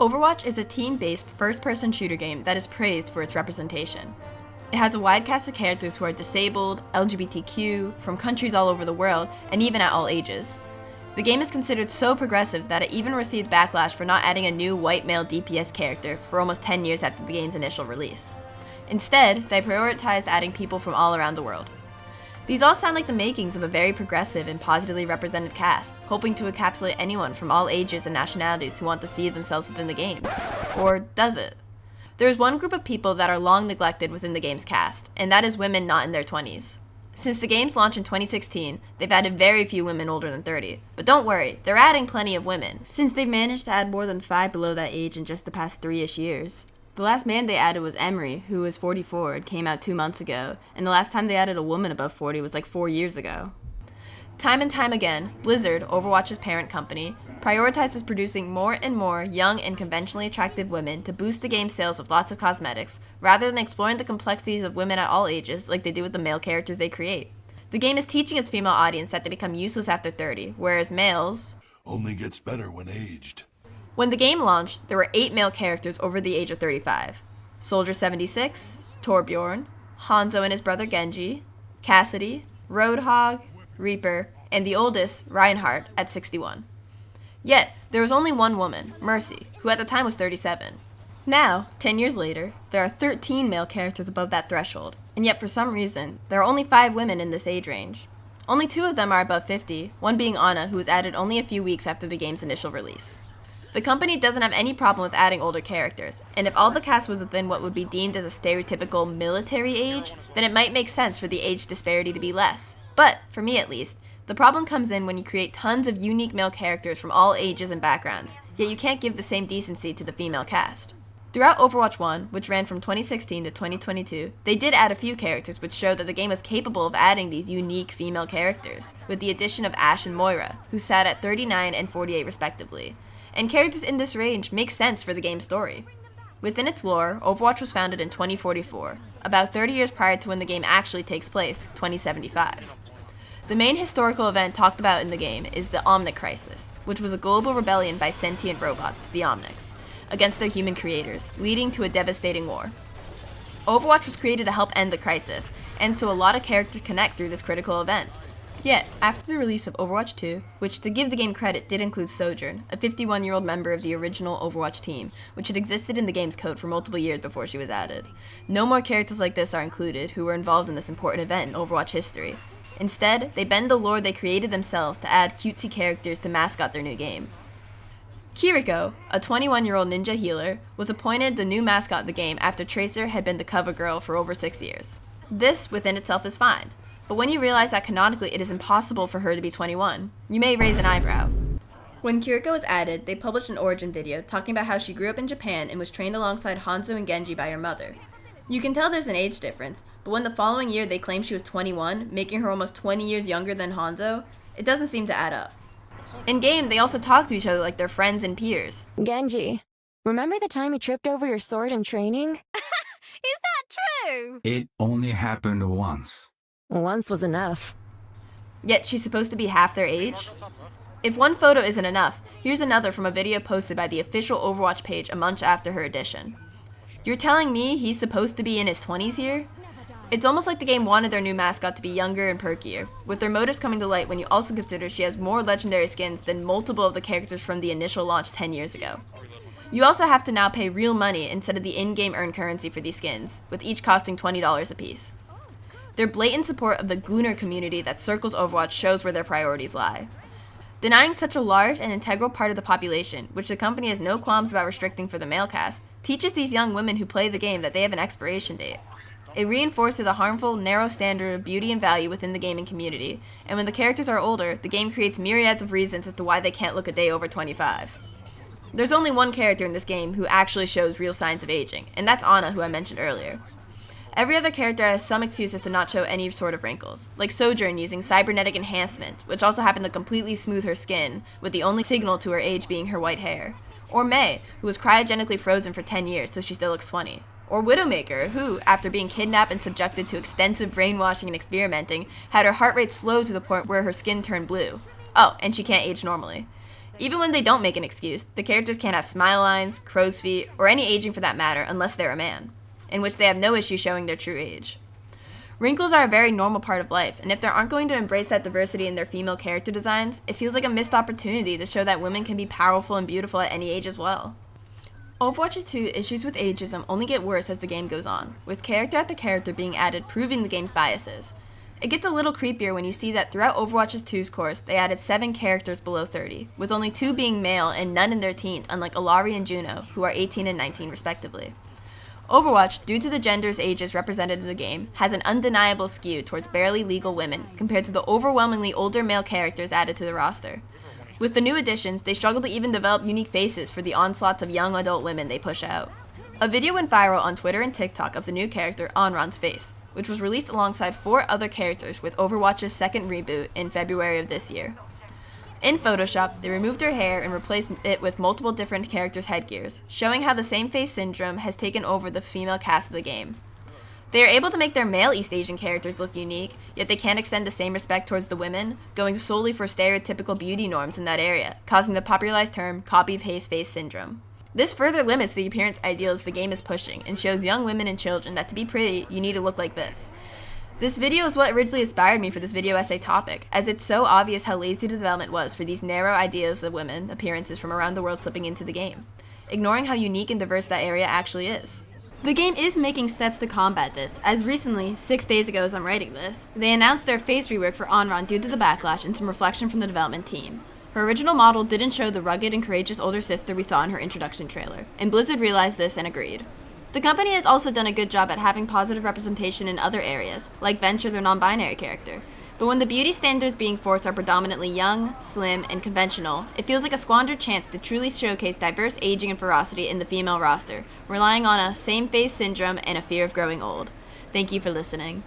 Overwatch is a team-based first-person shooter game that is praised for its representation. It has a wide cast of characters who are disabled, LGBTQ, from countries all over the world, and even at all ages. The game is considered so progressive that it even received backlash for not adding a new white male DPS character for almost 10 years after the game's initial release. Instead, they prioritized adding people from all around the world. These all sound like the makings of a very progressive and positively represented cast, hoping to encapsulate anyone from all ages and nationalities who want to see themselves within the game. Or does it? There is one group of people that are long neglected within the game's cast, and that is women not in their 20s. Since the game's launch in 2016, they've added very few women older than 30. But don't worry, they're adding plenty of women, since they've managed to add more than 5 below that age in just the past 3-ish years. The last man they added was Emery, who was 44 and came out 2 months ago, and the last time they added a woman above 40 was like 4 years ago. Time and time again, Blizzard, Overwatch's parent company, prioritizes producing more and more young and conventionally attractive women to boost the game's sales with lots of cosmetics, rather than exploring the complexities of women at all ages like they do with the male characters they create. The game is teaching its female audience that they become useless after 30, whereas males only gets better when aged. When the game launched, there were 8 male characters over the age of 35. Soldier 76, Torbjorn, Hanzo and his brother Genji, Cassidy, Roadhog, Reaper, and the oldest, Reinhardt, at 61. Yet, there was only one woman, Mercy, who at the time was 37. Now, 10 years later, there are 13 male characters above that threshold, and yet for some reason, there are only 5 women in this age range. Only 2 of them are above 50, one being Ana, who was added only a few weeks after the game's initial release. The company doesn't have any problem with adding older characters, and if all the cast was within what would be deemed as a stereotypical military age, then it might make sense for the age disparity to be less. But, for me at least, the problem comes in when you create tons of unique male characters from all ages and backgrounds, yet you can't give the same decency to the female cast. Throughout Overwatch 1, which ran from 2016 to 2022, they did add a few characters which showed that the game was capable of adding these unique female characters, with the addition of Ashe and Moira, who sat at 39 and 48 respectively. And characters in this range make sense for the game's story. Within its lore, Overwatch was founded in 2044, about 30 years prior to when the game actually takes place, 2075. The main historical event talked about in the game is the Omnic Crisis, which was a global rebellion by sentient robots, the Omnics, against their human creators, leading to a devastating war. Overwatch was created to help end the crisis, and so a lot of characters connect through this critical event. Yet, after the release of Overwatch 2, which to give the game credit did include Sojourn, a 51-year-old member of the original Overwatch team, which had existed in the game's code for multiple years before she was added, no more characters like this are included who were involved in this important event in Overwatch history. Instead, they bend the lore they created themselves to add cutesy characters to mascot their new game. Kiriko, a 21-year-old ninja healer, was appointed the new mascot of the game after Tracer had been the cover girl for over 6 years. This, within itself, is fine. But when you realize that canonically it is impossible for her to be 21, you may raise an eyebrow. When Kiriko was added, they published an origin video talking about how she grew up in Japan and was trained alongside Hanzo and Genji by her mother. You can tell there's an age difference, but when the following year they claim she was 21, making her almost 20 years younger than Hanzo, it doesn't seem to add up. In-game, they also talk to each other like they're friends and peers. Genji, remember the time you tripped over your sword in training? Is that true? It only happened once. Once was enough. Yet she's supposed to be half their age? If one photo isn't enough, here's another from a video posted by the official Overwatch page a month after her addition. You're telling me he's supposed to be in his 20s here? It's almost like the game wanted their new mascot to be younger and perkier, with their motives coming to light when you also consider she has more legendary skins than multiple of the characters from the initial launch 10 years ago. You also have to now pay real money instead of the in-game earned currency for these skins, with each costing $20 apiece. Their blatant support of the Gooner community that circles Overwatch shows where their priorities lie. Denying such a large and integral part of the population, which the company has no qualms about restricting for the male cast, teaches these young women who play the game that they have an expiration date. It reinforces a harmful, narrow standard of beauty and value within the gaming community, and when the characters are older, the game creates myriads of reasons as to why they can't look a day over 25. There's only one character in this game who actually shows real signs of aging, and that's Ana, who I mentioned earlier. Every other character has some excuses to not show any sort of wrinkles, like Sojourn using cybernetic enhancement, which also happened to completely smooth her skin, with the only signal to her age being her white hair. Or Mei, who was cryogenically frozen for 10 years so she still looks 20. Or Widowmaker, who, after being kidnapped and subjected to extensive brainwashing and experimenting, had her heart rate slow to the point where her skin turned blue. Oh, and she can't age normally. Even when they don't make an excuse, the characters can't have smile lines, crow's feet, or any aging for that matter unless they're a man, in which they have no issue showing their true age. Wrinkles are a very normal part of life, and if they aren't going to embrace that diversity in their female character designs, it feels like a missed opportunity to show that women can be powerful and beautiful at any age as well. Overwatch 2 issues with ageism only get worse as the game goes on, with character after character being added proving the game's biases. It gets a little creepier when you see that throughout Overwatch 2's course, they added 7 characters below 30, with only 2 being male and none in their teens, unlike Alari and Juno, who are 18 and 19 respectively. Overwatch, due to the genders' ages represented in the game, has an undeniable skew towards barely legal women compared to the overwhelmingly older male characters added to the roster. With the new additions, they struggle to even develop unique faces for the onslaughts of young adult women they push out. A video went viral on Twitter and TikTok of the new character, Onron's face, which was released alongside 4 other characters with Overwatch's second reboot in February of this year. In Photoshop, they removed her hair and replaced it with multiple different characters' headgears, showing how the same face syndrome has taken over the female cast of the game. They are able to make their male East Asian characters look unique, yet they can't extend the same respect towards the women, going solely for stereotypical beauty norms in that area, causing the popularized term copy-paste face syndrome. This further limits the appearance ideals the game is pushing and shows young women and children that to be pretty, you need to look like this. This video is what originally inspired me for this video essay topic, as it's so obvious how lazy the development was for these narrow ideas of women appearances from around the world slipping into the game, ignoring how unique and diverse that area actually is. The game is making steps to combat this, as recently, 6 days ago as I'm writing this, they announced their face rework for Onron due to the backlash and some reflection from the development team. Her original model didn't show the rugged and courageous older sister we saw in her introduction trailer, and Blizzard realized this and agreed. The company has also done a good job at having positive representation in other areas, like Venture, their non-binary character. But when the beauty standards being forced are predominantly young, slim, and conventional, it feels like a squandered chance to truly showcase diverse aging and ferocity in the female roster, relying on a same-face syndrome and a fear of growing old. Thank you for listening.